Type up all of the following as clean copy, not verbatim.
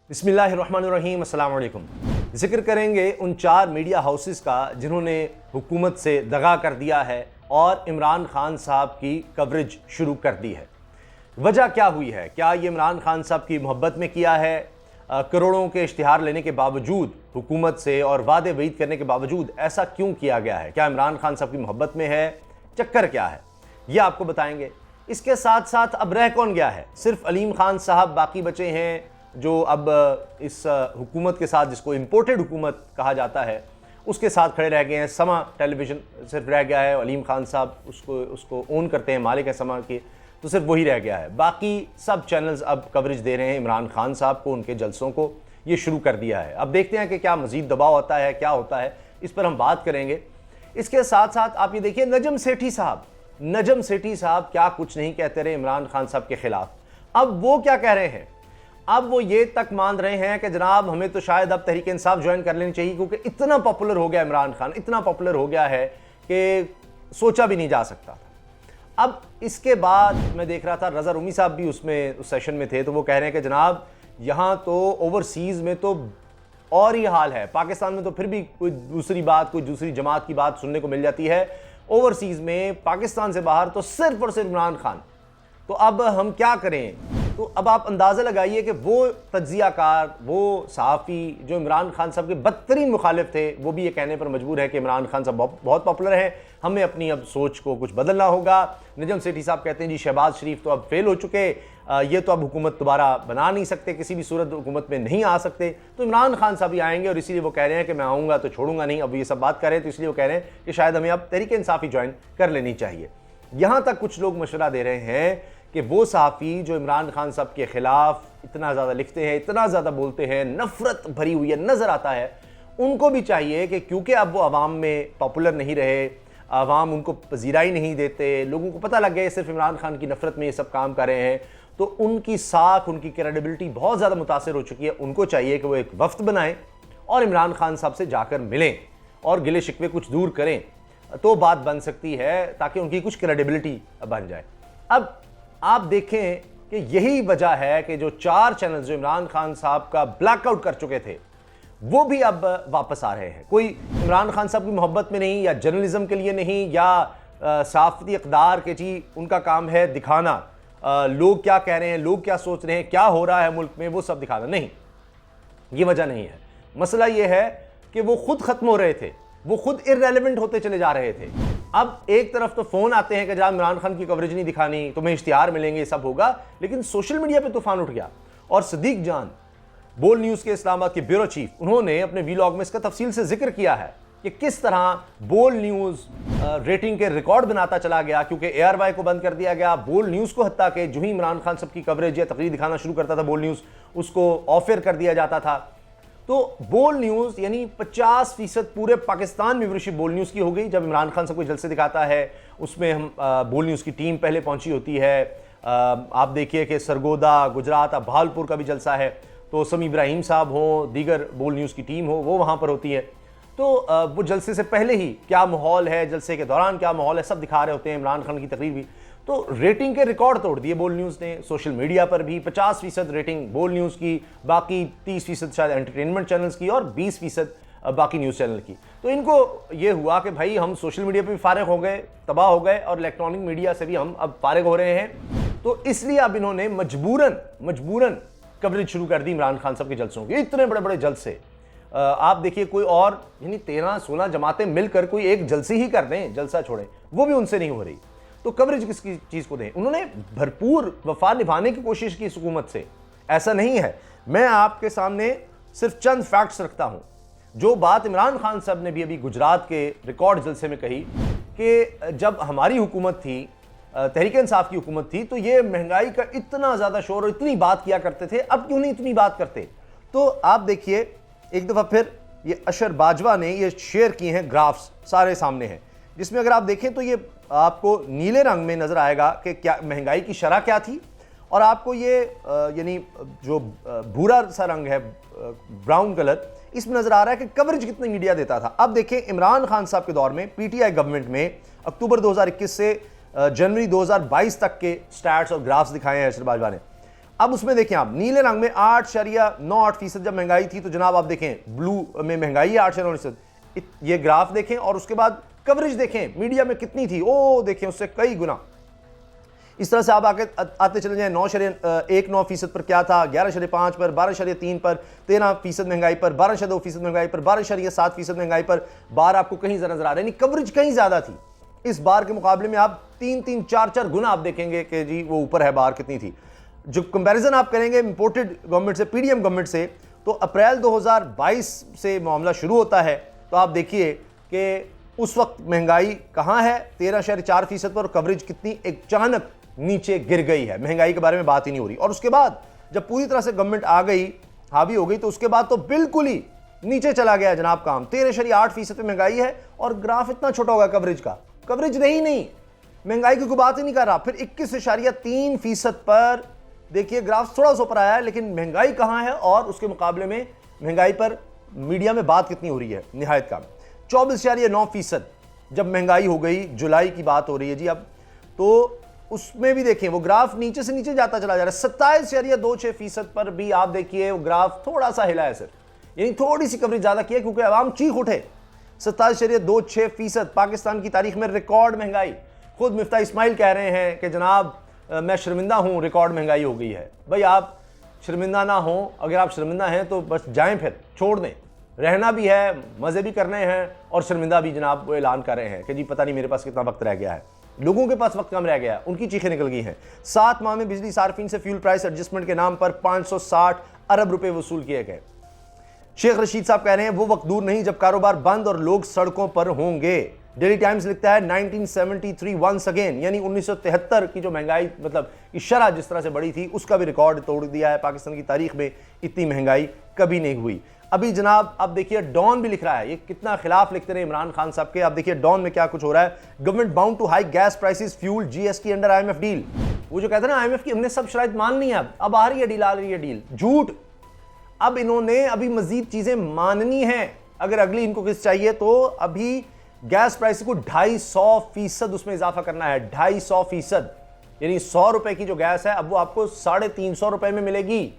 बिस्मिल्लाहिर्रहमानिर्रहीम, अस्सलाम वालेकुम। जिक्र करेंगे उन 4 मीडिया हाउसेस का जिन्होंने हुकूमत से दगा कर दिया है और इमरान खान साहब की कवरेज शुरू कर दी है। वजह क्या हुई है? क्या ये इमरान खान साहब की मोहब्बत में किया है? करोड़ों के इश्तिहार लेने के बावजूद हुकूमत से और वादे वईद करने के बावजूद ऐसा क्यों किया गया है? क्या इमरान खान साहब की मोहब्बत में है? चक्कर क्या है? ये आपको बताएंगे। इसके साथ साथ अब रह कौन गया है? सिर्फ अलीम खान साहब बाकी बचे हैं जो अब इस हुकूमत के साथ, जिसको इम्पोर्टेड हुकूमत कहा जाता है, उसके साथ खड़े रह गए हैं। समा टेलीविज़न सिर्फ रह गया है, अलीम खान साहब उसको ओन करते हैं, मालिक है समा के, तो सिर्फ वही रह गया है। बाकी सब चैनल्स अब कवरेज दे रहे हैं इमरान खान साहब को, उनके जलसों को ये शुरू कर दिया है। अब देखते हैं कि क्या मज़ीद दबाव आता है, क्या होता है, इस पर हम बात करेंगे। इसके साथ साथ आप ये देखिए, नजम सेठी साहब क्या कुछ नहीं कहते रहे इमरान खान साहब के खिलाफ। अब वो क्या कह रहे हैं? अब वो ये तक मान रहे हैं कि जनाब हमें तो शायद अब तहरीक इंसाफ ज्वाइन कर लेनी चाहिए, क्योंकि इतना पॉपुलर हो गया इमरान खान, इतना पॉपुलर हो गया है कि सोचा भी नहीं जा सकता था। अब इसके बाद मैं देख रहा था, रज़ा रूमी साहब भी उस सेशन में थे, तो वो कह रहे हैं कि जनाब यहाँ तो ओवरसीज़ में तो और ही हाल है, पाकिस्तान में तो फिर भी कोई दूसरी जमात की बात सुनने को मिल जाती है, ओवरसीज़ में पाकिस्तान से बाहर तो सिर्फ और सिर्फ इमरान खान। तो अब हम क्या करें? तो अब आप अंदाज़ा लगाइए कि वो तज्ज़ियाकार, वो सहाफ़ी जो इमरान खान साहब के बदतरीन मुखालिफ थे, वो भी ये कहने पर मजबूर है कि इमरान खान साहब बहुत पॉपुलर हैं, हमें अपनी अब सोच को कुछ बदलना होगा। नजम सेठी साहब कहते हैं जी शहबाज शरीफ तो अब फेल हो चुके, ये तो अब हुकूमत दोबारा बना नहीं सकते, किसी भी सूरत हुकूमत में नहीं आ सकते, तो इमरान खान साहब ही आएंगे। और इसीलिए वो कह रहे हैं कि मैं आऊँगा तो छोड़ूंगा नहीं। अब ये सब बात कर रहे हैं तो इसलिए वो कह रहे हैं कि शायद हमें अब तहरीक इंसाफ ही ज्वाइन कर लेनी चाहिए। यहाँ तक कुछ लोग मशवरा दे रहे हैं कि वो सहाफ़ी जो इमरान खान साहब के ख़िलाफ़ इतना ज़्यादा लिखते हैं, इतना ज़्यादा बोलते हैं, नफ़रत भरी हुई है नज़र आता है, उनको भी चाहिए कि क्योंकि अब वो आवाम में पॉपुलर नहीं रहे, आवाम उनको पजीराई नहीं देते, लोगों को पता लग गया सिर्फ इमरान खान की नफ़रत में ये सब काम कर रहे हैं, तो उनकी साख, उनकी क्रेडिबिलिटी बहुत ज़्यादा मुतासर हो चुकी है। उनको चाहिए कि वो एक वफ्द बनाएं और इमरान खान साहब से जाकर मिलें और गिले शिकवे कुछ दूर करें, तो बात बन सकती है, ताकि उनकी कुछ क्रेडिबिलिटी बन जाए। अब आप देखें कि यही वजह है कि जो 4 चैनल्स जो इमरान खान साहब का ब्लैकआउट कर चुके थे, वो भी अब वापस आ रहे हैं। कोई इमरान खान साहब की मोहब्बत में नहीं, या जर्नलिज्म के लिए नहीं, या सहाफ़ती इक़दार के जी उनका काम है दिखाना, लोग क्या कह रहे हैं, लोग क्या सोच रहे हैं, क्या हो रहा है मुल्क में, वो सब दिखाना नहीं, ये वजह नहीं है। मसला ये है कि वो खुद ख़त्म हो रहे थे, वो खुद इररेलेवेंट होते चले जा रहे थे। अब एक तरफ तो फोन आते हैं कि जनाब इमरान खान की कवरेज नहीं दिखानी, तुम्हें इश्तिहार मिलेंगे, सब होगा, लेकिन सोशल मीडिया पे तूफान उठ गया। और सदीक जान, बोल न्यूज़ के इस्लामाबाद के ब्यूरो चीफ, उन्होंने अपने वीलॉग में इसका तफसील से जिक्र किया है कि किस तरह बोल न्यूज़ रेटिंग के रिकॉर्ड बनाता चला गया, क्योंकि ARY को बंद कर दिया गया। बोल न्यूज़ को हत्ता के जो ही इमरान खान साहब की कवरेज या तकरीर दिखाना शुरू करता था बोल न्यूज़, उसको ऑफर कर दिया जाता था। तो बोल न्यूज़ यानी 50% पूरे पाकिस्तान में व्यूअरशिप बोल न्यूज़ की हो गई। जब इमरान खान साहब को जलसे दिखाता है, उसमें हम बोल न्यूज़ की टीम पहले पहुंची होती है। आप देखिए कि सरगोदा, गुजरात, अब भालपुर का भी जलसा है, तो समी इब्राहिम साहब हो, दीगर बोल न्यूज़ की टीम हो, वो वहाँ पर होती है। तो वो जलसे से पहले ही क्या माहौल है, जलसे के दौरान क्या माहौल है, सब दिखा रहे होते हैं। इमरान खान की तकरीर भी, तो रेटिंग के रिकॉर्ड तोड़ दिए बोल न्यूज़ ने। सोशल मीडिया पर भी 50% रेटिंग बोल न्यूज़ की, बाकी 30% शायद एंटरटेनमेंट चैनल्स की और 20% बाकी न्यूज़ चैनल की। तो इनको ये हुआ कि भाई हम सोशल मीडिया पे भी फारिग हो गए, तबाह हो गए, और इलेक्ट्रॉनिक मीडिया से भी हम अब फारिग हो रहे हैं। तो इसलिए अब इन्होंने मजबूरन कवरेज शुरू कर दी इमरान खान साहब के जलसों की। इतने बड़े बड़े जलसे आप देखिए, कोई और यानी 13-16 जमातें मिलकर कोई एक जलसे ही कर दें, जलसा छोड़ें, वो भी उनसे नहीं हो रही, तो कवरेज किसकी चीज़ को दें? उन्होंने भरपूर वफा निभाने की कोशिश की इस हुकूमत से, ऐसा नहीं है। मैं आपके सामने सिर्फ चंद फैक्ट्स रखता हूं। जो बात इमरान खान साहब ने भी अभी गुजरात के रिकॉर्ड जलसे में कही कि जब हमारी हुकूमत थी, तहरीक इंसाफ की हुकूमत थी, तो ये महंगाई का इतना ज़्यादा शोर और इतनी बात किया करते थे, अब क्यों नहीं इतनी बात करते? तो आप देखिए, एक दफ़ा फिर ये अशर बाजवा ने ये शेयर किए हैं ग्राफ्स, सारे सामने हैं, जिसमें अगर आप देखें तो ये आपको नीले रंग में नज़र आएगा कि क्या महंगाई की शरह क्या थी, और आपको ये यानी जो भूरा सा रंग है, ब्राउन कलर, इसमें नज़र आ रहा है कि कवरेज कितनी मीडिया देता था। अब देखें इमरान खान साहब के दौर में PTI गवर्नमेंट में अक्टूबर 2021 से जनवरी 2022 तक के स्टैट्स और ग्राफ्स दिखाए हैं अशर बाजवा ने। अब उसमें देखें आप नीले रंग में 8.98% जब महंगाई थी, तो जनाब आप देखें ब्लू में महंगाई है 8.9%। ये ग्राफ देखें और उसके बाद कवरेज देखें मीडिया में कितनी थी, ओ देखें उससे कई गुना। इस तरह से आप आते चले जाएं, 9.19% पर क्या था, 11.5 पर, 12.3 पर, 13% महंगाई पर, 12.2% महंगाई पर, 12.7% महंगाई पर। बार आपको कहीं ज़्यादा नजर आ रहा है, यानी कवरेज कहीं ज़्यादा थी। इस बार के मुकाबले में आप 3-3, 4-4 गुना आप देखेंगे कि जी वो ऊपर है, बार कितनी थी। जो कंपैरिजन आप करेंगे इंपोर्टेड गवर्नमेंट से, पीडीएम गवर्नमेंट से, तो अप्रैल 2022 से मामला शुरू होता है। तो आप देखिए कि उस वक्त महंगाई कहाँ है, 13.4% पर, कवरेज कितनी अचानक नीचे गिर गई है। महंगाई के बारे में बात ही नहीं हो रही। और उसके बाद जब पूरी तरह से गवर्नमेंट आ गई, हावी हो गई, तो उसके बाद तो बिल्कुल ही नीचे चला गया जनाब काम। 13.8% पे महंगाई है और ग्राफ इतना छोटा होगा कवरेज का, कवरेज रही नहीं, महंगाई की कोई बात ही नहीं कर रहा। फिर 21.3% पर देखिए ग्राफ थोड़ा सा ऊपर आया है, लेकिन महंगाई कहाँ है और उसके मुकाबले में महंगाई पर मीडिया में बात कितनी हो रही है, निहायत कम। 24.9% जब महंगाई हो गई, जुलाई की बात हो रही है जी अब, तो उसमें भी देखें वो ग्राफ नीचे से नीचे जाता चला जा रहा है। 27.26% पर भी आप देखिए वो ग्राफ थोड़ा सा हिला है सिर्फ, यानी थोड़ी सी कवरेज ज्यादा की है क्योंकि आवाम चीख उठे। 27.26% पाकिस्तान की तारीख में रिकॉर्ड महंगाई। खुद मिफ्ता इस्माइल कह रहे हैं कि जनाब मैं शर्मिंदा हूं, रिकॉर्ड महंगाई हो गई है। भाई आप शर्मिंदा ना हो, अगर आप शर्मिंदा हैं तो बस जाएं, फिर छोड़ दें। रहना भी है, मज़े भी करने हैं और शर्मिंदा भी जनाब वो ऐलान कर रहे हैं कि जी पता नहीं मेरे पास कितना वक्त रह गया है। लोगों के पास वक्त कम रह गया है, उनकी चीखें निकल गई हैं। 7 माह में बिजली सार्फिन से फ्यूल प्राइस एडजस्टमेंट के नाम पर 560 अरब रुपए वसूल किए गए। शेख रशीद साहब कह रहे हैं वो वक्त दूर नहीं जब कारोबार बंद और लोग सड़कों पर होंगे। डेली टाइम्स लिखता है 1973 वंस अगेन, यानी 1973 की जो महंगाई मतलब शरह जिस तरह से बढ़ी थी उसका भी रिकॉर्ड तोड़ दिया है। पाकिस्तान की तारीख में इतनी महंगाई कभी नहीं हुई। अभी जनाब आप देखिए डॉन भी लिख रहा है, ये कितना खिलाफ लिखते रहे इमरान खान साहब के। आप देखिए डॉन में क्या कुछ हो रहा है। Government bound to high gas prices fuel GST under IMF deal. वो जो कहते हैं ना आईएमएफ की हमने सब शराइत मान ली है, अब आ रही है डील, आ रही है डील, झूठ। अब इन्होंने अभी मजीद चीजें माननी है। अगर अगली इनको किस्त चाहिए तो अभी गैस प्राइस को 250% उसमें इजाफा करना है, 250%। यानी 100 रुपए की जो गैस है अब वो आपको 350 रुपए में मिलेगी,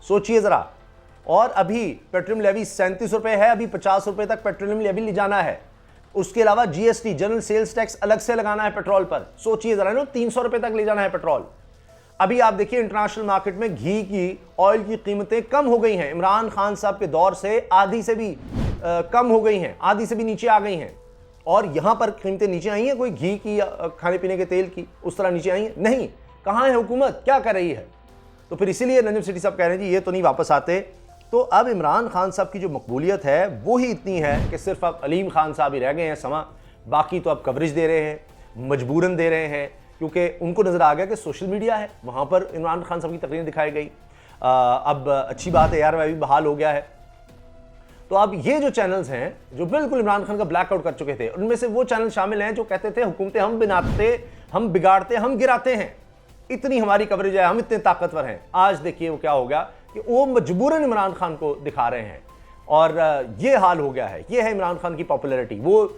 सोचिए जरा। और अभी पेट्रोलियम लेवी 37 रुपए है, अभी 50 रुपए तक पेट्रोलियम लेवी ले जाना है। उसके अलावा जीएसटी जनरल सेल्स टैक्स अलग से लगाना है पेट्रोल पर, सोचिए जरा, 300 रुपए तक ले जाना है पेट्रोल। अभी आप देखिए इंटरनेशनल मार्केट में घी की, ऑयल की कीमतें कम हो गई हैं। इमरान खान साहब के दौर से आधी से भी कम हो गई हैं, आधी से भी नीचे आ गई हैं। और यहां पर कीमतें नीचे आई हैं, कोई घी की या खाने पीने के तेल की उस तरह नीचे आई हैं नहीं। कहां है हुकूमत, क्या कर रही है? तो फिर इसीलिए नजम सिटी साहब कह रहे हैं जी ये तो नहीं वापस आते। तो अब इमरान खान साहब की जो मकबूलियत है वो ही इतनी है कि सिर्फ अब अलीम खान साहब ही रह गए हैं समा, बाकी तो अब कवरेज दे रहे हैं, मजबूरन दे रहे हैं, क्योंकि उनको नजर आ गया कि सोशल मीडिया है, वहां पर इमरान खान साहब की तकरीरें दिखाई गई। अब अच्छी बात है यार, वह भी बहाल हो गया है। तो अब ये जो चैनल्स हैं जो बिल्कुल इमरान खान का ब्लैकआउट कर चुके थे, उनमें से वो चैनल शामिल हैं जो कहते थे हुकूमतें हम बनाते, हम बिगाड़ते, हम गिराते हैं, इतनी हमारी कवरेज है, हम इतने ताकतवर हैं। आज देखिए वो क्या हो गया कि वो मजबूरन इमरान खान को दिखा रहे हैं और ये हाल हो गया है। ये है इमरान खान की पॉपुलैरिटी। वो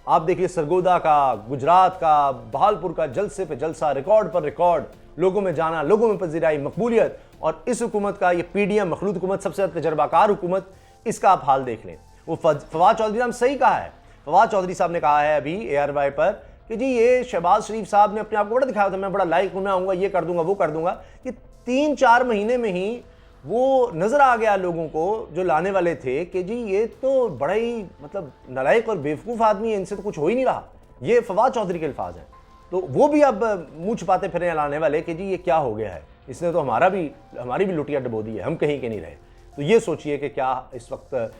आप देखिए सरगोदा का, गुजरात का, बहालपुर का जलसे पे जलसा, रिकॉर्ड पर रिकॉर्ड, लोगों में जाना, लोगों में पजीराई, मकबूलियत। और इस हुकूमत का, ये पीडीएम मखलूत हुकूमत, सबसे तजर्बाकार हुकूमत, इसका आप हाल देख लें। वो फवाद चौधरी साहब सही कहा है। फवाद चौधरी साहब ने कहा है अभी ARY पर कि जी ये शहबाज शरीफ साहब ने अपने आप को बड़ा दिखाया था, मैं बड़ा लाइक हूं, मैं आऊंगा, ये कर दूंगा, वो कर दूंगा। ये 3-4 महीने में ही वो नजर आ गया लोगों को जो लाने वाले थे कि जी ये तो बड़ा ही मतलब नालायक और बेवकूफ़ आदमी है, इनसे तो कुछ हो ही नहीं रहा। ये फवाद चौधरी के अल्फाज हैं। तो वो भी अब मुंह छुपाते फिर लाने वाले कि जी ये क्या हो गया है, इसने तो हमारी भी लुटिया डबो दी है, हम कहीं के नहीं रहे। तो ये सोचिए कि क्या इस वक्त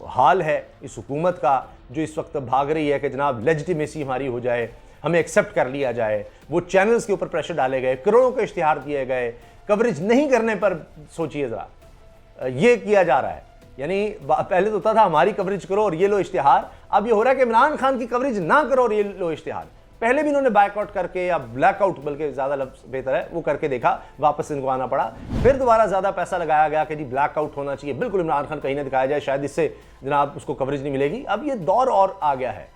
हाल है इस हुकूमत का जो इस वक्त भाग रही है कि जनाब लेजिटिमेसी हमारी हो जाए, हमें एक्सेप्ट कर लिया जाए। वो चैनल्स के ऊपर प्रेशर डाले गए, करोड़ों के इश्तिहार दिए गए, कवरेज नहीं करने पर सोचिए ज़रा ये किया जा रहा है। यानी पहले तो होता था हमारी कवरेज करो और ये लो इश्तिहार, अब ये हो रहा है कि इमरान खान की कवरेज ना करो और ये लो इश्तिहार। पहले भी इन्होंने बैकआउट करके या ब्लैकआउट, बल्कि ज़्यादा लफ्ज़ बेहतर है, वो करके देखा, वापस इनको आना पड़ा। फिर दोबारा ज़्यादा पैसा लगाया गया कि जी ब्लैकआउट होना चाहिए, बिल्कुल इमरान खान कहीं ना दिखाया जाए, शायद इससे जनाब उसको कवरेज नहीं मिलेगी। अब ये दौर और आ गया है।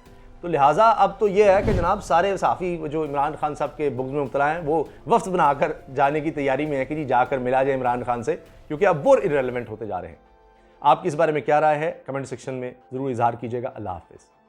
तो लिहाजा अब तो ये है कि जनाब सारे सहाफ़ी जो इमरान खान साहब के बुग़्ज़ में मुब्तला हैं वो वफ्द बनाकर जाने की तैयारी में है कि जी जाकर मिला जाए इमरान खान से, क्योंकि अब वो इररेलेवेंट होते जा रहे हैं। आपकी इस बारे में क्या राय है, कमेंट सेक्शन में ज़रूर इज़हार कीजिएगा। अल्लाह हाफ़िज़।